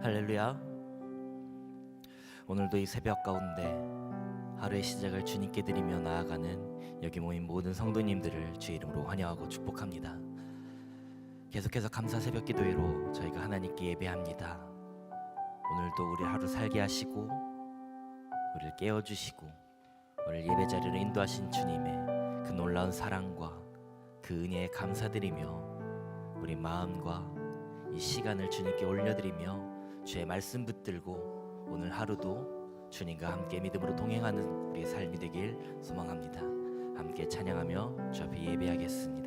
할렐루야. 오늘도 이 새벽 가운데 하루의 시작을 주님께 드리며 나아가는 여기 모인 모든 성도님들을 주의 이름으로 환영하고 축복합니다. 계속해서 감사 새벽 기도회로 저희가 하나님께 예배합니다. 오늘도 우리 하루 살게 하시고 우리를 깨워주시고 오늘 예배 자리를 인도하신 주님의 그 놀라운 사랑과 그 은혜에 감사드리며 우리 마음과 이 시간을 주님께 올려드리며 주의 말씀 붙들고 오늘 하루도 주님과 함께 믿음으로 동행하는 우리의 삶이 되길 소망합니다. 함께 찬양하며 주 앞에 예배하겠습니다.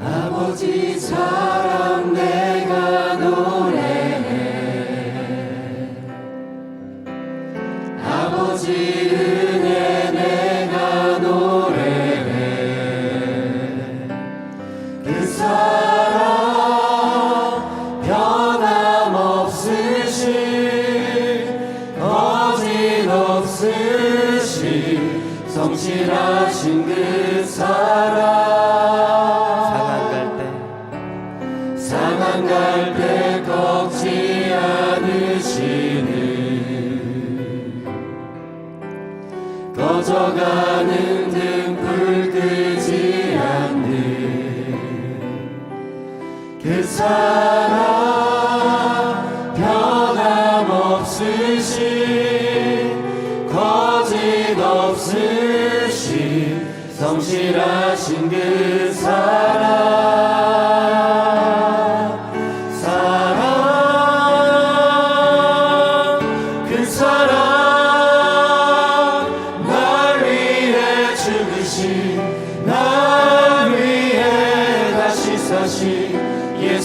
아버지 사랑 내가 노래해 아버지 은혜 내가 노래해 그 사랑 변함없으신 거짓없으신 성실하신 그 사랑 상한 갈 때 꺾지 않으시는 꺼져가는 등불 끄지 않는 그 사랑 변함없으신 거짓없으신 성실하신 그 사랑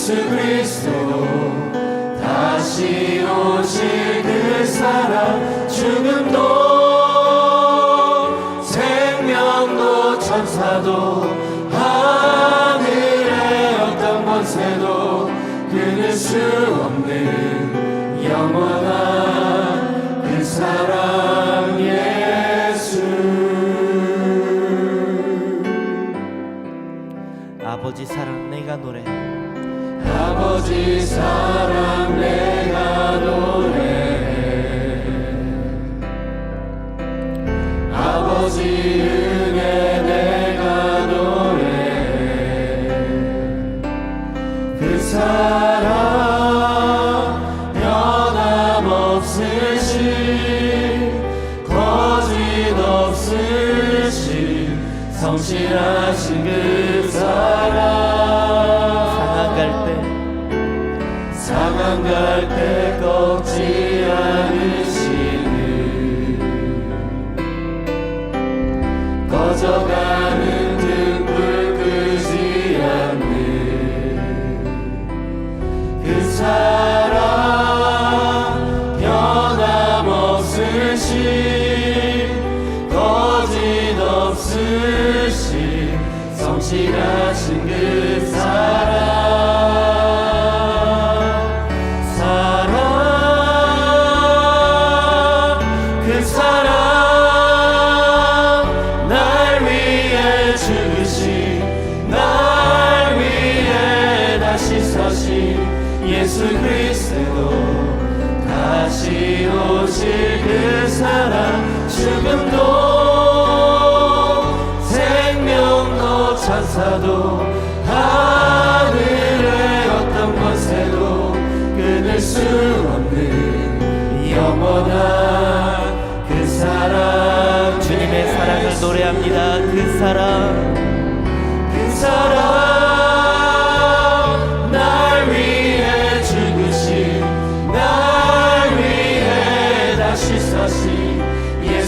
예수 그리스도 다시 오실 그 사랑 죽음도 생명도 천사도 하늘의 어떤 권세도 끊을 수 없는 영원한 그 사랑 예수 아버지 사랑 내가 노래 아버지 사랑 내가 노래해 아버지 은혜 내가 노래해 그 사랑 변함없으신 거짓없으신 성실하신 그 사랑 상한 갈 때 꺾지 않으시는 꺼져가는 등불 끄지 않는 그 사랑 변함없으신 거짓없으신 성실하신 그 사랑 예수 그리스도 다시 오실 그 사랑 죽음도 생명도 천사도 하늘의 어떤 권세도 끊을 수 없는 영원한 그 사랑 주님의 사랑을 노래합니다. 그 사랑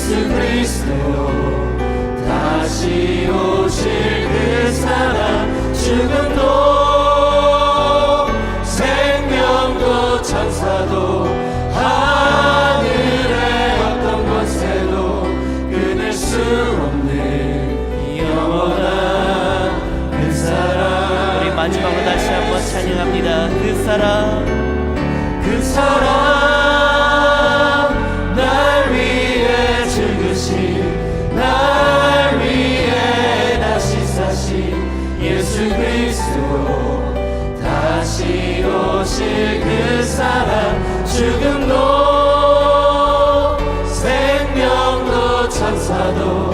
예수 그리스도 다시 오실 그 사랑 죽음도 생명도 천사도 마지막으로 다시 한번 찬양합니다. 그 사랑 날 위해 죽으신 날 위해 다시 사신 예수 그리스도 다시 오실 그 사랑 죽음도 생명도 천사도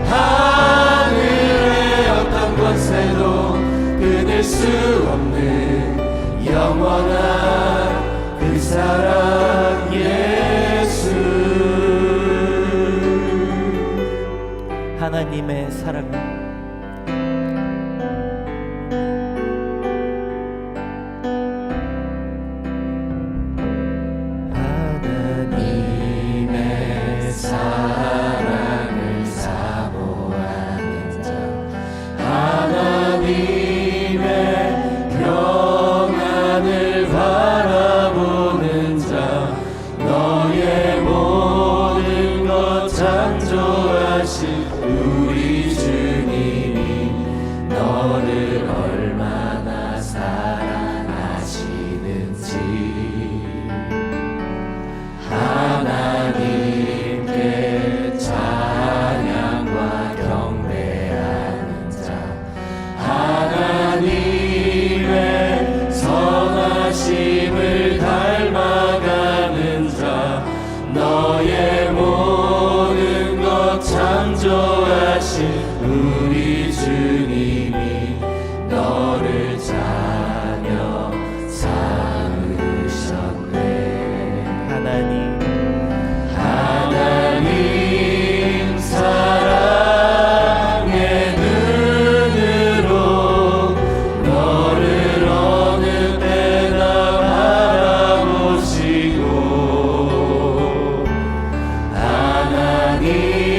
하늘의 어떤 권세도 끊을 수 없는 영원한 그 사랑 예수. 하나님의 사랑은 하나님의 사랑을 사모하는 자 하나님의 평안을 바라보는 자 너의 모든 것 창조하신 우리 주님이 너를 얼마나 사랑하시는지 하나님께 찬양과 경배하는 자 하나님의 선하심을 닮아가는 자 너의 모든 것 창조하신 우리 주님이 너를 자녀 삼으셨네. 하나님 사랑의 눈으로 너를 어느 때나 바라보시고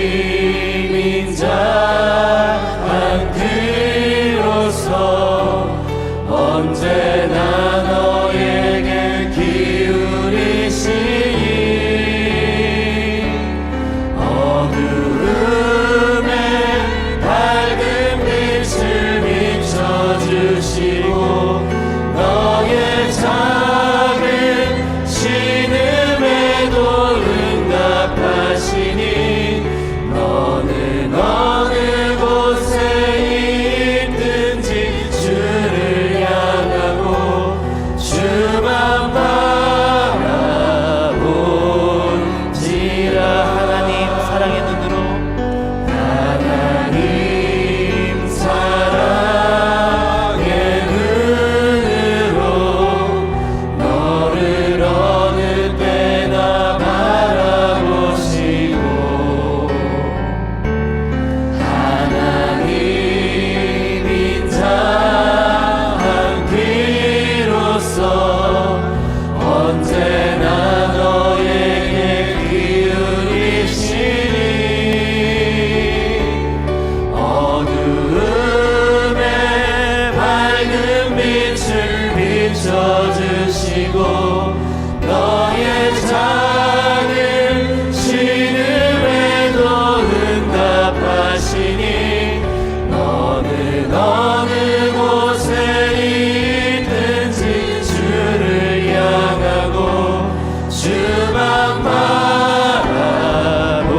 하나님인 자 한 그로서 언제나 너에게 기울이시니 어두움에 밝은 빛을 비춰주시고 너의 작은 신음에도 응답하시니 너는 어느 곳에 있든지 주를 향하고 주만 바라본지라. 하나님 사랑의 눈으로 하나님 사랑의 눈으로 너를 어느 때나 바라보시고 하나님인 자 한 귀로서 언제나 너에게 기울이시니 어두움에 밝은 빛을 비춰주시고 너의 작은 신음에도 응답하시니 너는 어느 곳에 있든지 주를 향하고 주만 바라보.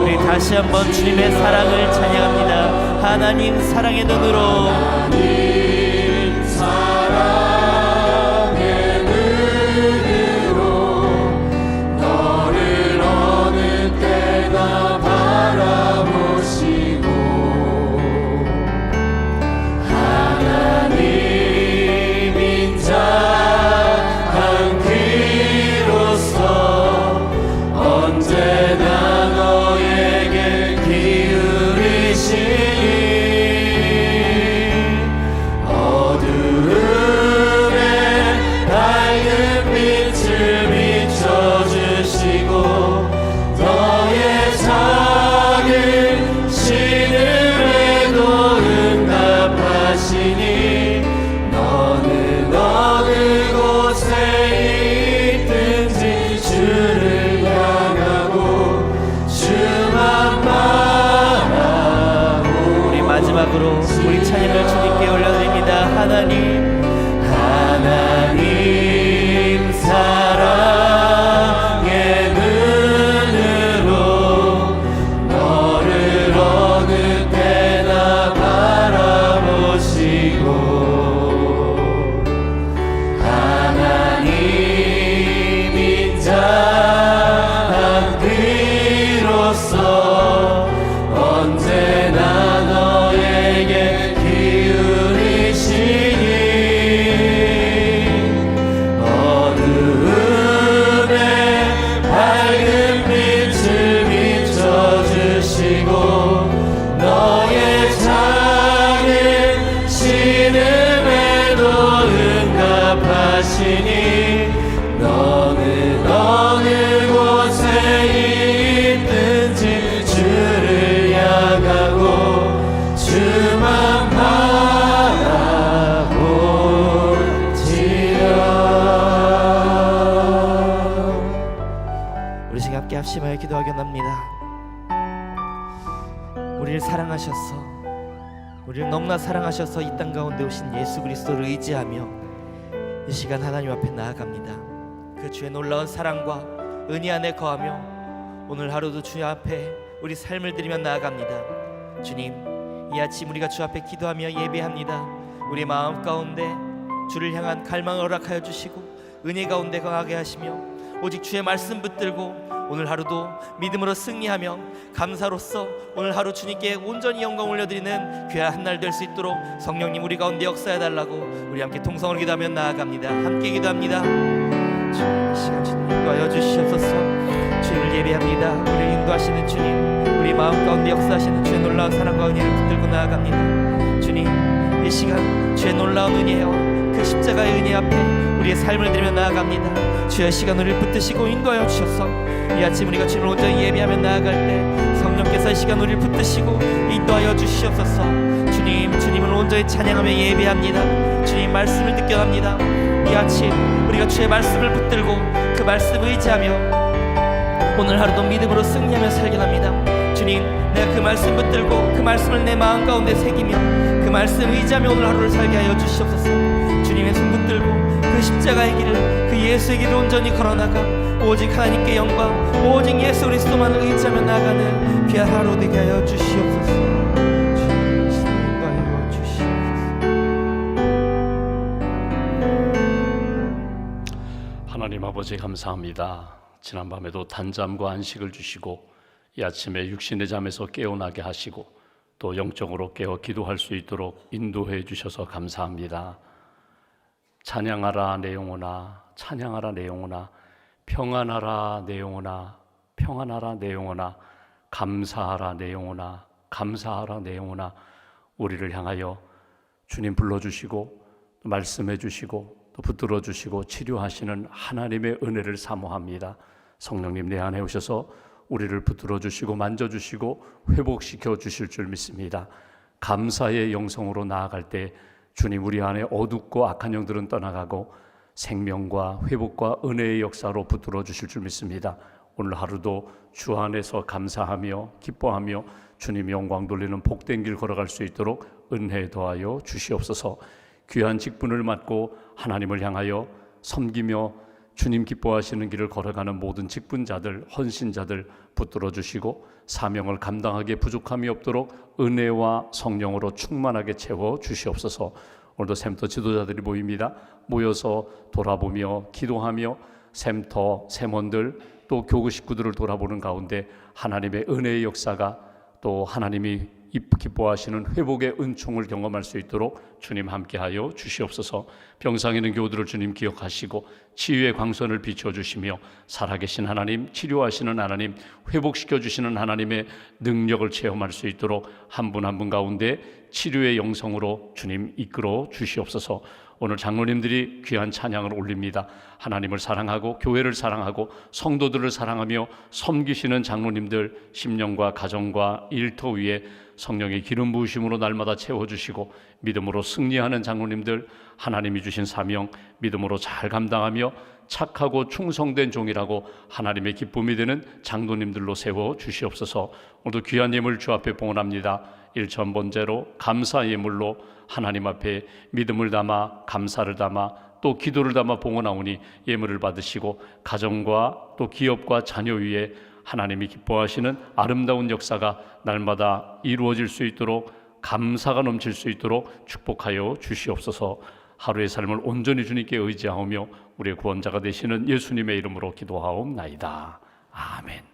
우리 다시 한번 주님의 사랑을 찬양합니다. 하나님 사랑의 눈으로 하나님 사랑의 눈으로 너를 어느 때나 바라보시고 하나님인 자 한 귀로서 언제나 너에게 기울이시니 하나님 사랑의 눈으로 너를 어느 때나 바라보시고 하나님 인자한 그로서 언제나 너에게 기울이시니 어두움에 밝은 빛을 비춰주시고 너의 작은 신음에도 응답하시니 너는 어느 곳에 있든지 주를 향하고 주만 바라볼지라. 우리 지금 함께 합심하여 기도하겠습니다. 우리를 사랑하셔서, 우리를 너무나 사랑하셔서 이 땅 가운데 오신 예수 그리스도를 의지하며 이 시간 하나님 앞에 나아갑니다. 그 주의 놀라운 사랑과 은혜 안에 거하며 오늘 하루도 주 앞에 우리 삶을 드리며 나아갑니다. 주님, 이 아침 우리가 주 앞에 기도하며 예배합니다. 우리 마음 가운데 주를 향한 갈망을 허락하여 주시고 은혜 가운데 강하게 하시며 오직 주의 말씀 붙들고 오늘 하루도 믿음으로 승리하며 감사로서 오늘 하루 주님께 온전히 영광 올려드리는 귀한 한 날 될 수 있도록 성령님 우리 가운데 역사해 달라고 우리 함께 통성으로 기도하며 나아갑니다. 함께 기도합니다. 주님, 이 시간 주님 인도하여 주시옵소서. 주님을 예배합니다. 우리를 인도하시는 주님, 우리 마음 가운데 역사하시는 주의 놀라운 사랑과 은혜를 붙들고 나아갑니다. 주님, 이 시간 주의 놀라운 은혜와 그 십자가의 은혜 앞에 우리의 삶을 드리며 나아갑니다. 주의 시간 우리를 붙드시고 인도하여 주셔서 이 아침 우리가 주님을 온전히 예배하며 나아갈 때 성령께서 이 시간 우리를 붙드시고 인도하여 주시옵소서. 주님, 주님을 온전히 찬양하며 예배합니다. 주님 말씀을 듣게 합니다. 이 아침 우리가 주의 말씀을 붙들고 그 말씀을 의지하며 오늘 하루도 믿음으로 승리하며 살게 합니다. 주님, 내가 그 말씀 붙들고 그 말씀을 내 마음 가운데 새기며 그 말씀 의지하며 오늘 하루를 살게 하여 주시옵소서. 주님의 손 붙들고 그 십자가의 길을, 그 예수의 길을 온전히 걸어나가 오직 하나님께 영광, 오직 예수 그리스도만을 의지하며 나아가는 귀한 하루 되게 하여 주시옵소서. 주님 인도하여 주시옵소서. 하나님 아버지 감사합니다. 지난밤에도 단잠과 안식을 주시고 이 아침에 육신의 잠에서 깨어나게 하시고 또 영적으로 깨어 기도할 수 있도록 인도해 주셔서 감사합니다. 찬양하라 내 영혼아, 찬양하라 내 영혼아, 평안하라 내 영혼아, 평안하라 내 영혼아, 감사하라 내 영혼아, 감사하라 내 영혼아. 우리를 향하여 주님 불러주시고 또 말씀해 주시고 또 붙들어 주시고 치료하시는 하나님의 은혜를 사모합니다. 성령님 내 안에 오셔서 우리를 붙들어 주시고 만져주시고 회복시켜 주실 줄 믿습니다. 감사의 영성으로 나아갈 때 주님 우리 안에 어둡고 악한 영들은 떠나가고 생명과 회복과 은혜의 역사로 붙들어 주실 줄 믿습니다. 오늘 하루도 주 안에서 감사하며 기뻐하며 주님 영광 돌리는 복된 길 걸어갈 수 있도록 은혜 더하여 주시옵소서. 귀한 직분을 맡고 하나님을 향하여 섬기며 주님 기뻐하시는 길을 걸어가는 모든 직분자들, 헌신자들 붙들어 주시고 사명을 감당하기에 부족함이 없도록 은혜와 성령으로 충만하게 채워 주시옵소서. 오늘도 샘터 지도자들이 모입니다. 모여서 돌아보며 기도하며 샘터 샘원들 또 교구 식구들을 돌아보는 가운데 하나님의 은혜의 역사가 또 하나님이 기뻐하시는 회복의 은총을 경험할 수 있도록 주님 함께하여 주시옵소서. 병상에 있는 교우들을 주님 기억하시고 치유의 광선을 비춰주시며 살아계신 하나님, 치료하시는 하나님, 회복시켜주시는 하나님의 능력을 체험할 수 있도록 한 분 한 분 가운데 치료의 영성으로 주님 이끌어 주시옵소서. 오늘 장로님들이 귀한 찬양을 올립니다. 하나님을 사랑하고 교회를 사랑하고 성도들을 사랑하며 섬기시는 장로님들 심령과 가정과 일터 위에 성령의 기름 부으심으로 날마다 채워주시고 믿음으로 승리하는 장로님들 하나님이 주신 사명 믿음으로 잘 감당하며 착하고 충성된 종이라고 하나님의 기쁨이 되는 장로님들로 세워 주시옵소서. 오늘도 귀한 예물 주 앞에 봉헌합니다. 일천번제로 감사 예물로 하나님 앞에 믿음을 담아 감사를 담아 또 기도를 담아 봉헌하오니 예물을 받으시고 가정과 또 기업과 자녀 위에 하나님이 기뻐하시는 아름다운 역사가 날마다 이루어질 수 있도록 감사가 넘칠 수 있도록 축복하여 주시옵소서. 하루의 삶을 온전히 주님께 의지하오며 우리의 구원자가 되시는 예수님의 이름으로 기도하옵나이다. 아멘.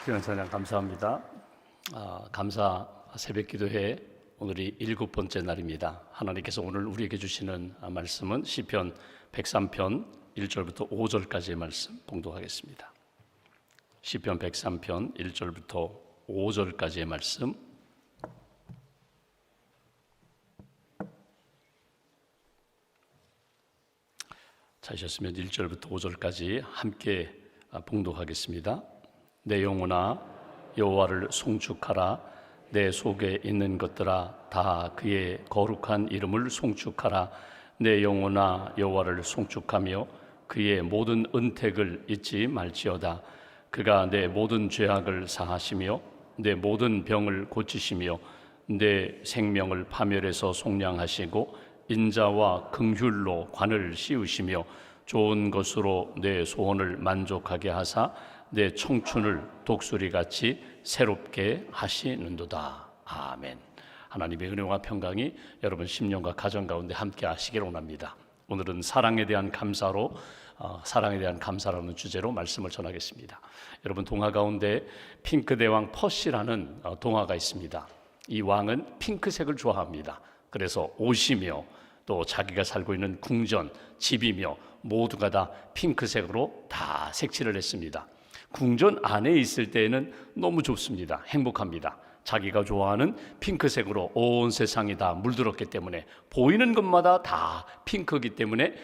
귀한 찬양 감사합니다. 감사 새벽기도회 오늘이 7번째 날입니다. 하나님께서 오늘 우리에게 주시는 말씀은 시편 103편 1절부터 5절까지의 말씀 봉독하겠습니다. 시편 103편 1절부터 5절까지의 말씀. 찾으셨으면 1절부터 5절까지 함께 봉독하겠습니다. 내 영혼아 여호와를 송축하라. 내 속에 있는 것들아 다 그의 거룩한 이름을 송축하라. 내 영혼아 여호와를 송축하며 그의 모든 은택을 잊지 말지어다. 그가 내 모든 죄악을 사하시며 내 모든 병을 고치시며 내 생명을 파멸해서 속량하시고 인자와 긍휼로 관을 씌우시며 좋은 것으로 내 소원을 만족하게 하사 내 청춘을 독수리같이 새롭게 하시는도다. 아멘. 하나님의 은혜와 평강이 여러분 심령과 가정 가운데 함께 하시기를 원합니다. 오늘은 사랑에 대한 감사로 사랑에 대한 감사라는 주제로 말씀을 전하겠습니다. 여러분 동화 가운데 핑크대왕 퍼시라는 동화가 있습니다. 이 왕은 핑크색을 좋아합니다. 그래서 옷이며 또 자기가 살고 있는 궁전, 집이며 모두가 다 핑크색으로 다 색칠을 했습니다. 궁전 안에 있을 때에는 너무 좋습니다. 행복합니다. 자기가 좋아하는 핑크색으로 온 세상이 다 물들었기 때문에 보이는 것마다 다 핑크이기 때문에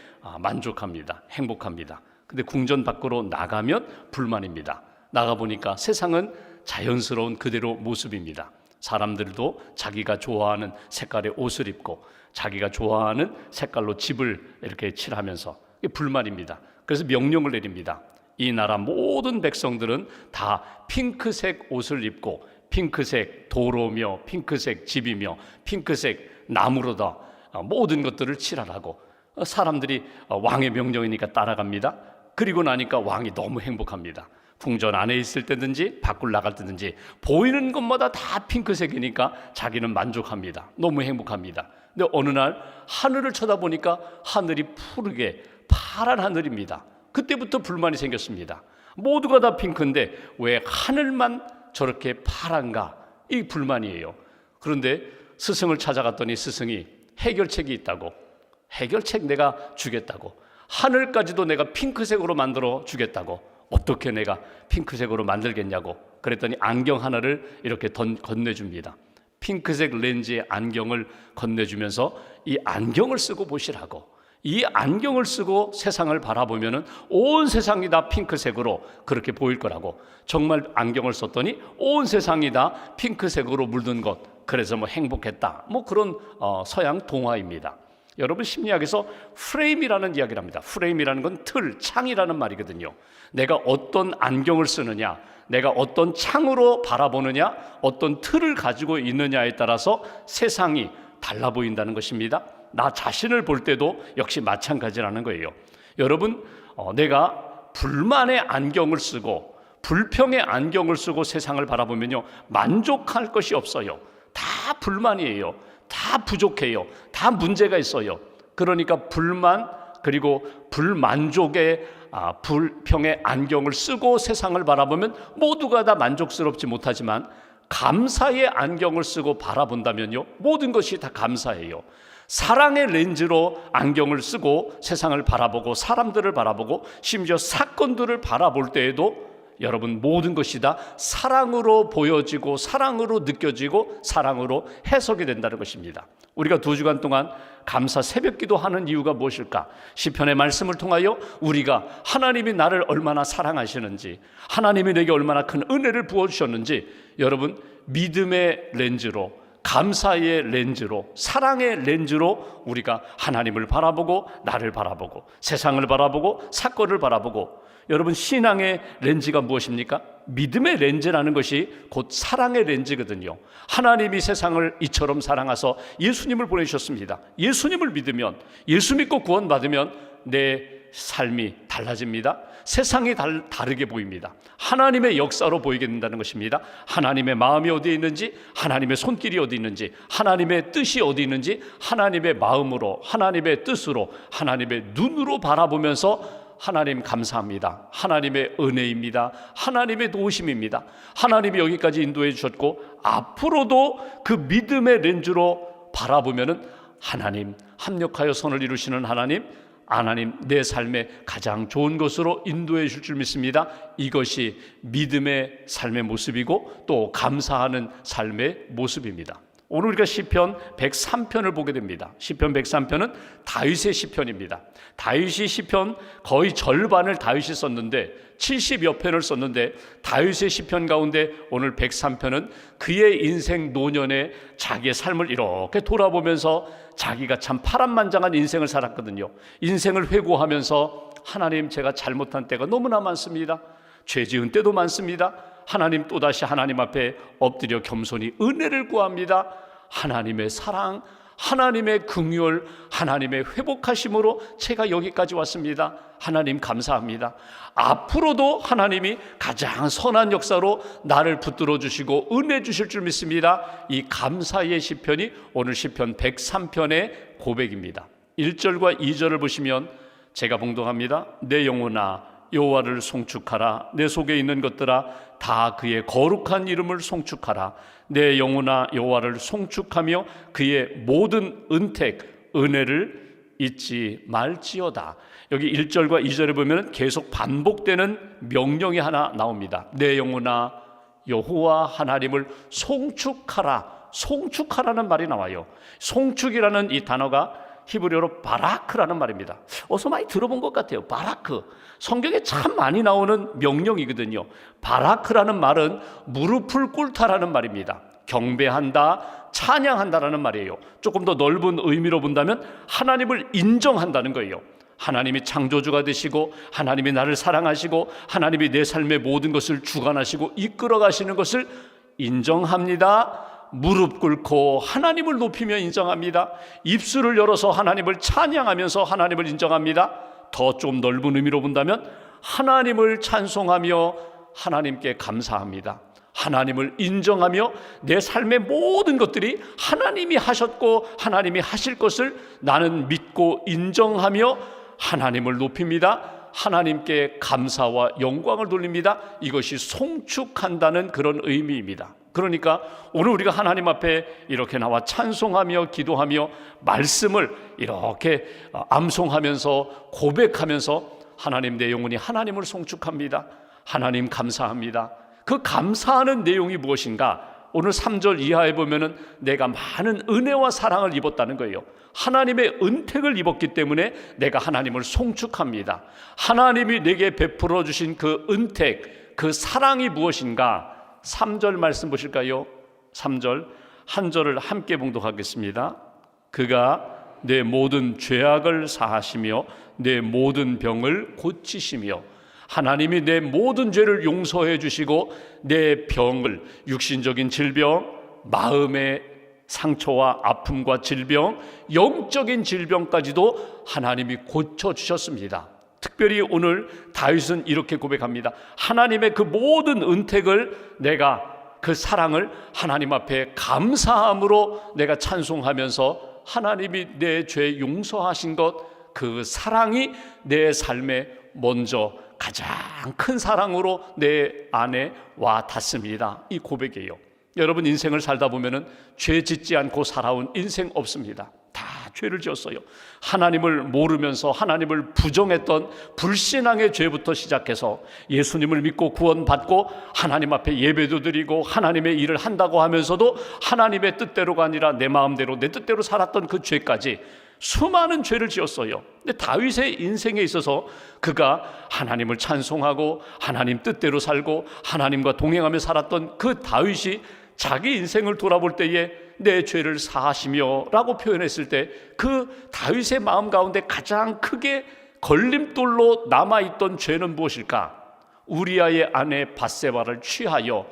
만족합니다. 행복합니다. 근데 궁전 밖으로 나가면 불만입니다. 나가보니까 세상은 자연스러운 그대로 모습입니다. 사람들도 자기가 좋아하는 색깔의 옷을 입고 자기가 좋아하는 색깔로 집을 이렇게 칠하면서 불만입니다. 그래서 명령을 내립니다. 이 나라 모든 백성들은 다 핑크색 옷을 입고 핑크색 도로며 핑크색 집이며 핑크색 나무로 다 모든 것들을 칠하라고. 사람들이 왕의 명령이니까 따라갑니다. 그리고 나니까 왕이 너무 행복합니다. 궁전 안에 있을 때든지 밖을 나갈 때든지 보이는 것마다 다 핑크색이니까 자기는 만족합니다. 너무 행복합니다. 근데 어느 날 하늘을 쳐다보니까 하늘이 푸르게 파란 하늘입니다. 그때부터 불만이 생겼습니다. 모두가 다 핑크인데 왜 하늘만 저렇게 파란가? 이 불만이에요. 그런데 스승을 찾아갔더니 스승이 해결책이 있다고. 해결책 내가 주겠다고. 하늘까지도 내가 핑크색으로 만들어 주겠다고. 어떻게 내가 핑크색으로 만들겠냐고. 그랬더니 안경 하나를 이렇게 건네줍니다. 핑크색 렌즈의 안경을 건네주면서 이 안경을 쓰고 보시라고. 이 안경을 쓰고 세상을 바라보면 온 세상이 다 핑크색으로 그렇게 보일 거라고. 정말 안경을 썼더니 온 세상이 다 핑크색으로 물든 것. 그래서 뭐 행복했다. 뭐 그런 서양 동화입니다. 여러분 심리학에서 프레임이라는 이야기를 합니다. 프레임이라는 건 틀, 창이라는 말이거든요. 내가 어떤 안경을 쓰느냐, 내가 어떤 창으로 바라보느냐, 어떤 틀을 가지고 있느냐에 따라서 세상이 달라 보인다는 것입니다. 나 자신을 볼 때도 역시 마찬가지라는 거예요. 여러분, 내가 불만의 안경을 쓰고 불평의 안경을 쓰고 세상을 바라보면요, 만족할 것이 없어요. 다 불만이에요. 다 부족해요. 다 문제가 있어요. 그러니까 불만 그리고 불만족의 불평의 안경을 쓰고 세상을 바라보면 모두가 다 만족스럽지 못하지만 감사의 안경을 쓰고 바라본다면요, 모든 것이 다 감사해요. 사랑의 렌즈로 안경을 쓰고 세상을 바라보고 사람들을 바라보고 심지어 사건들을 바라볼 때에도 여러분 모든 것이 다 사랑으로 보여지고 사랑으로 느껴지고 사랑으로 해석이 된다는 것입니다. 우리가 2주간 동안 감사 새벽기도 하는 이유가 무엇일까? 시편의 말씀을 통하여 우리가 하나님이 나를 얼마나 사랑하시는지, 하나님이 내게 얼마나 큰 은혜를 부어주셨는지 여러분 믿음의 렌즈로, 감사의 렌즈로, 사랑의 렌즈로 우리가 하나님을 바라보고 나를 바라보고 세상을 바라보고 사건을 바라보고. 여러분 신앙의 렌즈가 무엇입니까? 믿음의 렌즈라는 것이 곧 사랑의 렌즈거든요. 하나님이 세상을 이처럼 사랑하셔서 예수님을 보내주셨습니다. 예수님을 믿으면, 예수 믿고 구원받으면 내 삶이 달라집니다. 세상이 다르게 보입니다. 하나님의 역사로 보이게 된다는 것입니다. 하나님의 마음이 어디에 있는지, 하나님의 손길이 어디 있는지, 하나님의 뜻이 어디 있는지 하나님의 마음으로, 하나님의 뜻으로, 하나님의 눈으로 바라보면서 하나님 감사합니다. 하나님의 은혜입니다. 하나님의 도우심입니다. 하나님이 여기까지 인도해 주셨고 앞으로도 그 믿음의 렌즈로 바라보면은 하나님 합력하여 선을 이루시는 하나님 내 삶의 가장 좋은 것으로 인도해 줄 줄 믿습니다. 이것이 믿음의 삶의 모습이고 또 감사하는 삶의 모습입니다. 오늘 우리가 시편 103편을 보게 됩니다. 시편 103편은 다윗의 시편입니다. 다윗이 시편 거의 절반을 다윗이 썼는데 70여 편을 썼는데 다윗의 시편 가운데 오늘 103편은 그의 인생 노년에 자기의 삶을 이렇게 돌아보면서 자기가 참 파란만장한 인생을 살았거든요. 인생을 회고하면서 하나님 제가 잘못한 때가 너무나 많습니다. 죄 지은 때도 많습니다. 하나님 또다시 하나님 앞에 엎드려 겸손히 은혜를 구합니다. 하나님의 사랑, 하나님의 긍휼, 하나님의 회복하심으로 제가 여기까지 왔습니다. 하나님 감사합니다. 앞으로도 하나님이 가장 선한 역사로 나를 붙들어 주시고 은혜 주실 줄 믿습니다. 이 감사의 시편이 오늘 시편 103편의 고백입니다. 1절과 2절을 보시면 제가 봉독합니다. 내 영혼아 여호와를 송축하라. 내 속에 있는 것들아 다 그의 거룩한 이름을 송축하라. 내 영혼아 여호와를 송축하며 그의 모든 은택 은혜를 잊지 말지어다. 여기 1절과 2절에 보면 계속 반복되는 명령이 하나 나옵니다. 내 영혼아 여호와 하나님을 송축하라. 송축하라는 말이 나와요. 송축이라는 이 단어가 히브리어로 바라크라는 말입니다. 어서 많이 들어본 것 같아요. 바라크. 성경에 참 많이 나오는 명령이거든요. 바라크라는 말은 무릎을 꿇다라는 말입니다. 경배한다, 찬양한다라는 말이에요. 조금 더 넓은 의미로 본다면 하나님을 인정한다는 거예요. 하나님이 창조주가 되시고 하나님이 나를 사랑하시고 하나님이 내 삶의 모든 것을 주관하시고 이끌어 가시는 것을 인정합니다. 무릎 꿇고 하나님을 높이며 인정합니다. 입술을 열어서 하나님을 찬양하면서 하나님을 인정합니다. 더 좀 넓은 의미로 본다면 하나님을 찬송하며 하나님께 감사합니다. 하나님을 인정하며 내 삶의 모든 것들이 하나님이 하셨고 하나님이 하실 것을 나는 믿고 인정하며 하나님을 높입니다. 하나님께 감사와 영광을 돌립니다. 이것이 송축한다는 그런 의미입니다. 그러니까 오늘 우리가 하나님 앞에 이렇게 나와 찬송하며 기도하며 말씀을 이렇게 암송하면서 고백하면서 하나님 내 영혼이 하나님을 송축합니다. 하나님 감사합니다. 그 감사하는 내용이 무엇인가? 오늘 3절 이하에 보면은 내가 많은 은혜와 사랑을 입었다는 거예요. 하나님의 은택을 입었기 때문에 내가 하나님을 송축합니다. 하나님이 내게 베풀어 주신 그 은택, 그 사랑이 무엇인가? 3절 말씀 보실까요? 3절 한 절을 함께 봉독하겠습니다. 그가 내 모든 죄악을 사하시며 내 모든 병을 고치시며 하나님이 내 모든 죄를 용서해 주시고 내 병을 육신적인 질병, 마음의 상처와 아픔과 질병, 영적인 질병까지도 하나님이 고쳐주셨습니다. 특별히 오늘 다윗은 이렇게 고백합니다. 하나님의 그 모든 은택을 내가 그 사랑을 하나님 앞에 감사함으로 내가 찬송하면서 하나님이 내 죄 용서하신 것, 그 사랑이 내 삶에 먼저 가장 큰 사랑으로 내 안에 와 닿습니다. 이 고백이에요. 여러분 인생을 살다 보면은 죄 짓지 않고 살아온 인생 없습니다. 다 죄를 지었어요. 하나님을 모르면서 하나님을 부정했던 불신앙의 죄부터 시작해서 예수님을 믿고 구원받고 하나님 앞에 예배도 드리고 하나님의 일을 한다고 하면서도 하나님의 뜻대로가 아니라 내 마음대로 내 뜻대로 살았던 그 죄까지 수많은 죄를 지었어요. 근데 다윗의 인생에 있어서 그가 하나님을 찬송하고 하나님 뜻대로 살고 하나님과 동행하며 살았던 그 다윗이 자기 인생을 돌아볼 때에 내 죄를 사하시며 라고 표현했을 때 그 다윗의 마음 가운데 가장 크게 걸림돌로 남아있던 죄는 무엇일까? 우리아의 아내 밧세바를 취하여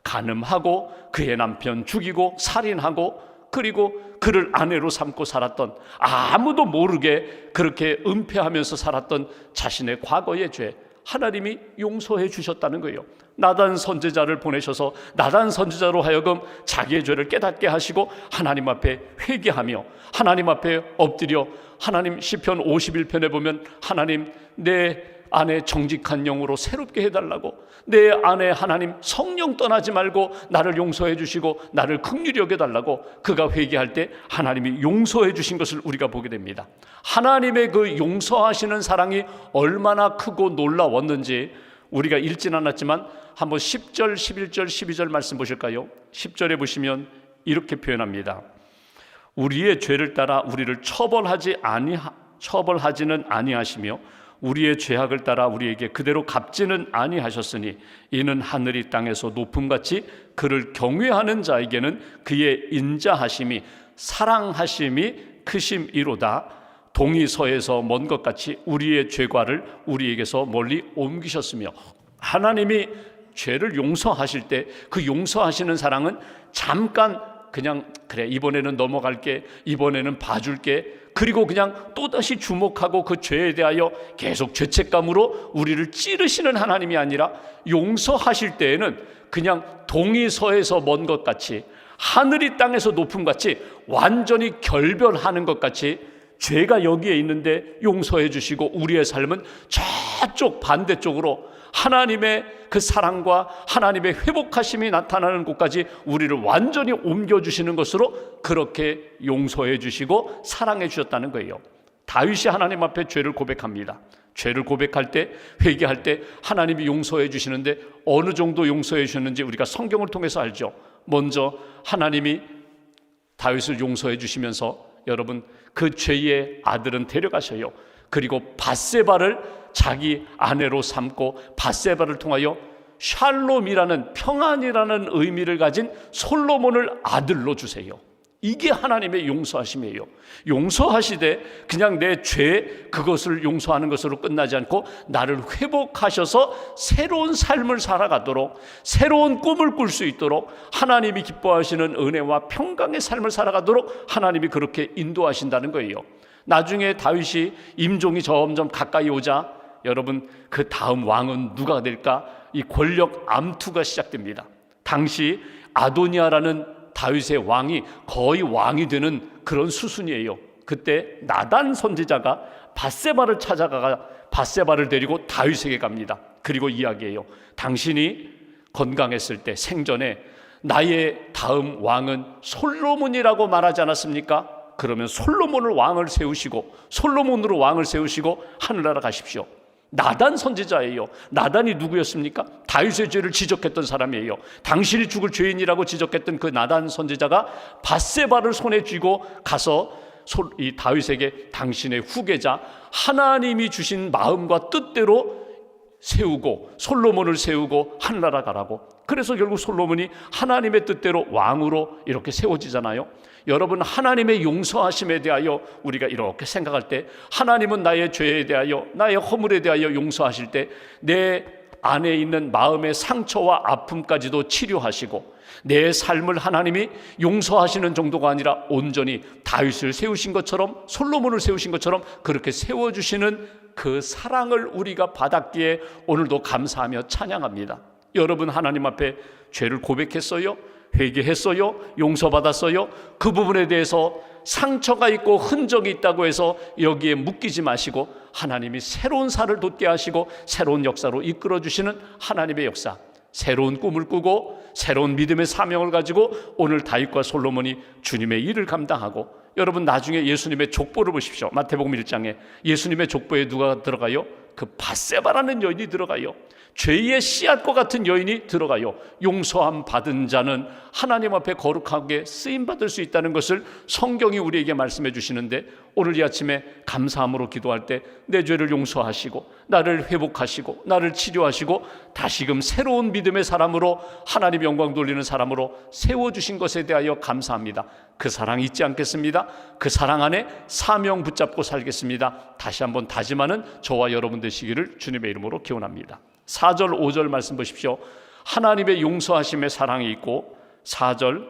간음하고 그의 남편 죽이고 살인하고 그리고 그를 아내로 삼고 살았던, 아무도 모르게 그렇게 은폐하면서 살았던 자신의 과거의 죄, 하나님이 용서해 주셨다는 거예요. 나단 선지자를 보내셔서 나단 선지자로 하여금 자기의 죄를 깨닫게 하시고 하나님 앞에 회개하며 하나님 앞에 엎드려 하나님 시편 51편에 보면 하나님 내 안에 정직한 영으로 새롭게 해달라고, 내 안에 하나님 성령 떠나지 말고 나를 용서해 주시고 나를 긍휼히 여겨달라고 그가 회개할 때 하나님이 용서해 주신 것을 우리가 보게 됩니다. 하나님의 그 용서하시는 사랑이 얼마나 크고 놀라웠는지 우리가 읽진 않았지만 한번 10절, 11절, 12절 말씀 보실까요? 10절에 보시면 이렇게 표현합니다. 우리의 죄를 따라 우리를 처벌하지는 아니하시며 우리의 죄악을 따라 우리에게 그대로 갚지는 아니하셨으니 이는 하늘이 땅에서 높음같이 그를 경외하는 자에게는 그의 인자하심이 사랑하심이 크심이로다. 동이 서에서 먼 것 같이 우리의 죄과를 우리에게서 멀리 옮기셨으며, 하나님이 죄를 용서하실 때 그 용서하시는 사랑은 잠깐 그냥 그래 이번에는 넘어갈게, 이번에는 봐줄게, 그리고 그냥 또다시 주목하고 그 죄에 대하여 계속 죄책감으로 우리를 찌르시는 하나님이 아니라 용서하실 때에는 그냥 동이 서에서 먼 것 같이 하늘이 땅에서 높음 같이 완전히 결별하는 것 같이 죄가 여기에 있는데 용서해 주시고 우리의 삶은 저쪽 반대쪽으로 하나님의 그 사랑과 하나님의 회복하심이 나타나는 곳까지 우리를 완전히 옮겨주시는 것으로 그렇게 용서해 주시고 사랑해 주셨다는 거예요. 다윗이 하나님 앞에 죄를 고백합니다. 죄를 고백할 때, 회개할 때 하나님이 용서해 주시는데 어느 정도 용서해 주셨는지 우리가 성경을 통해서 알죠. 먼저 하나님이 다윗을 용서해 주시면서 여러분 그 죄의 아들은 데려가셔요. 그리고 밧세바를 자기 아내로 삼고 밧세바를 통하여 샬롬이라는 평안이라는 의미를 가진 솔로몬을 아들로 주세요. 이게 하나님의 용서하심이에요. 용서하시되 그냥 내 죄 그것을 용서하는 것으로 끝나지 않고 나를 회복하셔서 새로운 삶을 살아가도록, 새로운 꿈을 꿀 수 있도록, 하나님이 기뻐하시는 은혜와 평강의 삶을 살아가도록 하나님이 그렇게 인도하신다는 거예요. 나중에 다윗이 임종이 점점 가까이 오자 여러분 그 다음 왕은 누가 될까? 이 권력 암투가 시작됩니다. 당시 아도니아라는 다윗의 왕이 거의 왕이 되는 그런 수순이에요. 그때 나단 선지자가 밧세바를 찾아가 밧세바를 데리고 다윗에게 갑니다. 그리고 이야기해요. 당신이 건강했을 때 생전에 나의 다음 왕은 솔로몬이라고 말하지 않았습니까? 그러면 솔로몬을 왕을 세우시고 솔로몬으로 왕을 세우시고 하늘나라 가십시오. 나단 선지자예요. 나단이 누구였습니까? 다윗의 죄를 지적했던 사람이에요. 당신이 죽을 죄인이라고 지적했던 그 나단 선지자가 밧세바를 손에 쥐고 가서 이 다윗에게 당신의 후계자 하나님이 주신 마음과 뜻대로 세우고 솔로몬을 세우고 하늘나라 가라고. 그래서 결국 솔로몬이 하나님의 뜻대로 왕으로 이렇게 세워지잖아요. 여러분 하나님의 용서하심에 대하여 우리가 이렇게 생각할 때 하나님은 나의 죄에 대하여 나의 허물에 대하여 용서하실 때 내 안에 있는 마음의 상처와 아픔까지도 치료하시고 내 삶을 하나님이 용서하시는 정도가 아니라 온전히 다윗을 세우신 것처럼 솔로몬을 세우신 것처럼 그렇게 세워주시는 그 사랑을 우리가 받았기에 오늘도 감사하며 찬양합니다. 여러분 하나님 앞에 죄를 고백했어요? 회개했어요? 용서받았어요? 그 부분에 대해서 상처가 있고 흔적이 있다고 해서 여기에 묶이지 마시고 하나님이 새로운 살을 돋게 하시고 새로운 역사로 이끌어주시는 하나님의 역사, 새로운 꿈을 꾸고 새로운 믿음의 사명을 가지고 오늘 다윗과 솔로몬이 주님의 일을 감당하고 여러분 나중에 예수님의 족보를 보십시오. 마태복음 1장에 예수님의 족보에 누가 들어가요? 그 밧세바라는 여인이 들어가요. 죄의 씨앗과 같은 여인이 들어가요. 용서함 받은 자는 하나님 앞에 거룩하게 쓰임받을 수 있다는 것을 성경이 우리에게 말씀해 주시는데 오늘 이 아침에 감사함으로 기도할 때 내 죄를 용서하시고 나를 회복하시고 나를 치료하시고 다시금 새로운 믿음의 사람으로 하나님 영광 돌리는 사람으로 세워주신 것에 대하여 감사합니다. 그 사랑 잊지 않겠습니다. 그 사랑 안에 사명 붙잡고 살겠습니다. 다시 한번 다짐하는 저와 여러분 되시기를 주님의 이름으로 기원합니다. 4절 5절 말씀 보십시오. 하나님의 용서하심의 사랑이 있고 4절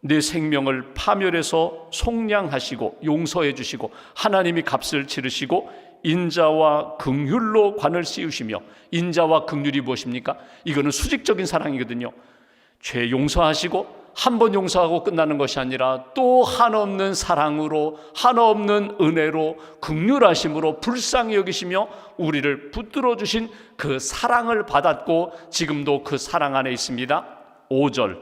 내 생명을 파멸해서 속량하시고 용서해 주시고 하나님이 값을 치르시고 인자와 긍휼로 관을 씌우시며 인자와 긍휼이 무엇입니까? 이거는 수직적인 사랑이거든요. 죄 용서하시고 한 번 용서하고 끝나는 것이 아니라 또 한없는 사랑으로 한없는 은혜로 긍휼하심으로 불쌍히 여기시며 우리를 붙들어 주신 그 사랑을 받았고 지금도 그 사랑 안에 있습니다. 5절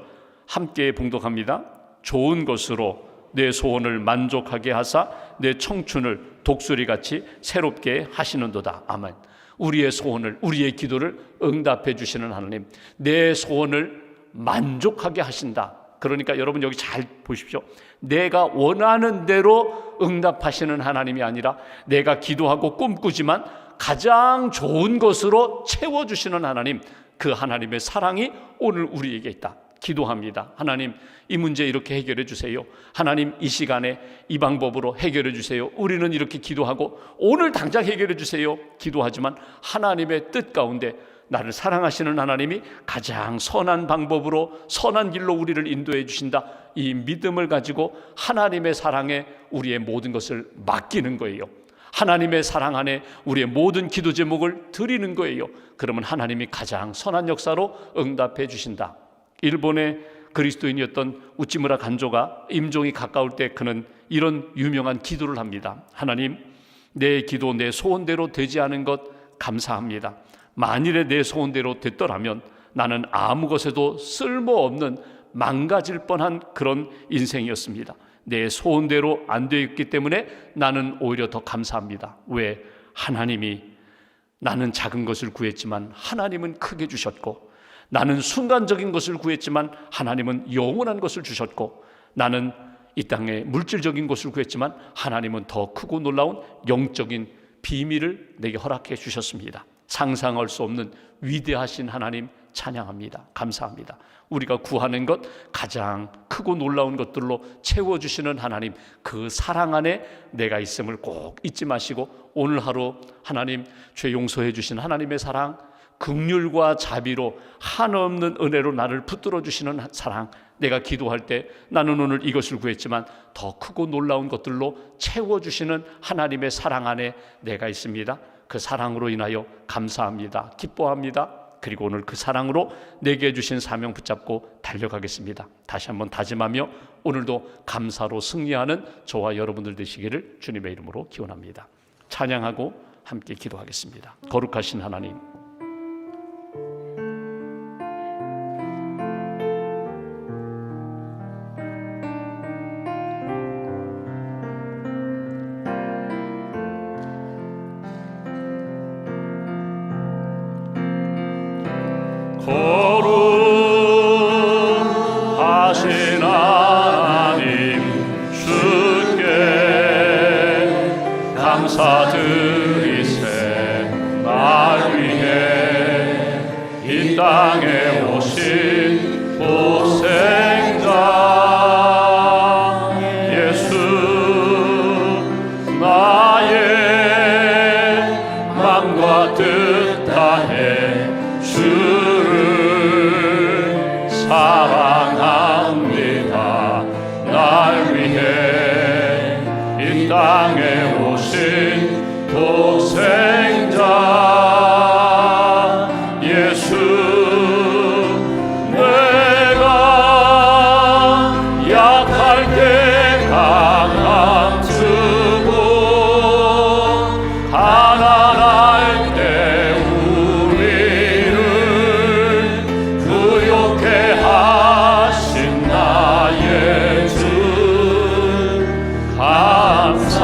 함께 봉독합니다. 좋은 것으로 내 소원을 만족하게 하사 내 청춘을 독수리같이 새롭게 하시는도다. 아멘. 우리의 소원을 우리의 기도를 응답해 주시는 하나님, 내 소원을 만족하게 하신다. 그러니까 여러분 여기 잘 보십시오. 내가 원하는 대로 응답하시는 하나님이 아니라 내가 기도하고 꿈꾸지만 가장 좋은 것으로 채워주시는 하나님, 그 하나님의 사랑이 오늘 우리에게 있다. 기도합니다. 하나님 이 문제 이렇게 해결해 주세요. 하나님 이 시간에 이 방법으로 해결해 주세요. 우리는 이렇게 기도하고 오늘 당장 해결해 주세요. 기도하지만 하나님의 뜻 가운데 나를 사랑하시는 하나님이 가장 선한 방법으로 선한 길로 우리를 인도해 주신다. 이 믿음을 가지고 하나님의 사랑에 우리의 모든 것을 맡기는 거예요. 하나님의 사랑 안에 우리의 모든 기도 제목을 드리는 거예요. 그러면 하나님이 가장 선한 역사로 응답해 주신다. 일본의 그리스도인이었던 우찌무라 간조가 임종이 가까울 때 그는 이런 유명한 기도를 합니다. 하나님, 내 기도, 내 소원대로 되지 않은 것 감사합니다. 만일에 내 소원대로 됐더라면 나는 아무 것에도 쓸모없는 망가질 뻔한 그런 인생이었습니다. 내 소원대로 안 되었기 때문에 나는 오히려 더 감사합니다. 왜? 하나님이, 나는 작은 것을 구했지만 하나님은 크게 주셨고, 나는 순간적인 것을 구했지만 하나님은 영원한 것을 주셨고, 나는 이 땅에 물질적인 것을 구했지만 하나님은 더 크고 놀라운 영적인 비밀을 내게 허락해 주셨습니다. 상상할 수 없는 위대하신 하나님 찬양합니다. 감사합니다. 우리가 구하는 것, 가장 크고 놀라운 것들로 채워주시는 하나님, 그 사랑 안에 내가 있음을 꼭 잊지 마시고, 오늘 하루 하나님 죄 용서해 주신 하나님의 사랑, 긍휼과 자비로 한없는 은혜로 나를 붙들어 주시는 사랑, 내가 기도할 때 나는 오늘 이것을 구했지만 더 크고 놀라운 것들로 채워주시는 하나님의 사랑 안에 내가 있습니다. 그 사랑으로 인하여 감사합니다. 기뻐합니다. 그리고 오늘 그 사랑으로 내게 주신 사명 붙잡고 달려가겠습니다. 다시 한번 다짐하며 오늘도 감사로 승리하는 저와 여러분들 되시기를 주님의 이름으로 기원합니다. 찬양하고 함께 기도하겠습니다. 거룩하신 하나님, 거룩하신 하나님, 주께 감사드리세. 날 위해 이 땅에 오신 독생자 예수, 나의 맘과 뜻 다해 주를 사랑합니다. 날 위해 이 땅에 오신 독생자 예수, 내가 약할 때 강함 주고 가난할 때 하신 나의 주 감사.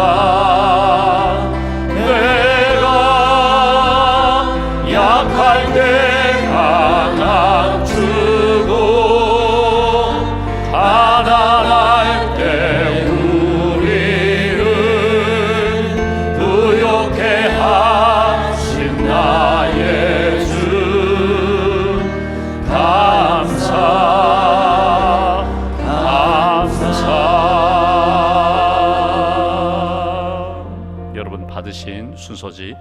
내가 약할 때 강함 주고 가난할 때 우리를 부욕해 하신 나의 주 여러분 받으신 순서지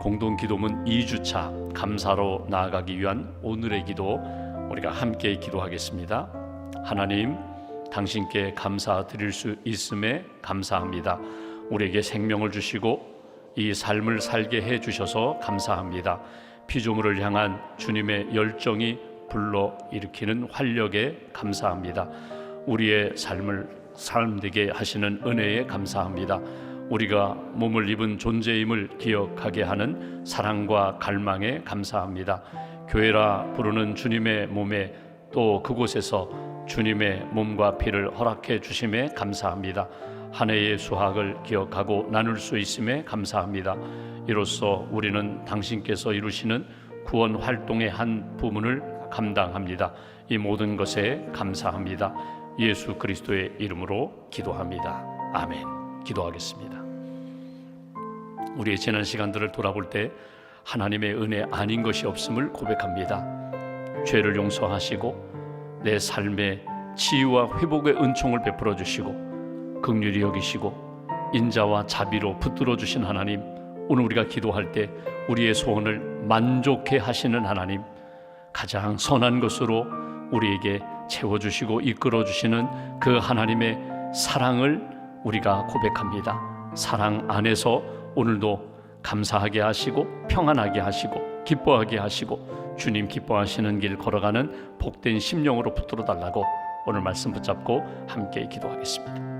공동기도문 2주차 감사로 나아가기 위한 오늘의 기도, 우리가 함께 기도하겠습니다. 하나님, 당신께 감사드릴 수 있음에 감사합니다. 우리에게 생명을 주시고 이 삶을 살게 해주셔서 감사합니다. 피조물을 향한 주님의 열정이 불러일으키는 활력에 감사합니다. 우리의 삶을 삶되게 하시는 은혜에 감사합니다. 우리가 몸을 입은 존재임을 기억하게 하는 사랑과 갈망에 감사합니다. 교회라 부르는 주님의 몸에, 또 그곳에서 주님의 몸과 피를 허락해 주심에 감사합니다. 한 해의 수확을 기억하고 나눌 수 있음에 감사합니다. 이로써 우리는 당신께서 이루시는 구원 활동의 한 부분을 감당합니다. 이 모든 것에 감사합니다. 예수 그리스도의 이름으로 기도합니다. 아멘. 기도하겠습니다. 우리의 지난 시간들을 돌아볼 때 하나님의 은혜 아닌 것이 없음을 고백합니다. 죄를 용서하시고 내 삶에 치유와 회복의 은총을 베풀어 주시고 긍휼히 여기시고 인자와 자비로 붙들어 주신 하나님, 오늘 우리가 기도할 때 우리의 소원을 만족해 하시는 하나님, 가장 선한 것으로 우리에게 채워주시고 이끌어주시는 그 하나님의 사랑을 우리가 고백합니다. 사랑 안에서 오늘도 감사하게 하시고 평안하게 하시고 기뻐하게 하시고 주님 기뻐하시는 길 걸어가는 복된 심령으로 붙들어 달라고 오늘 말씀 붙잡고 함께 기도하겠습니다.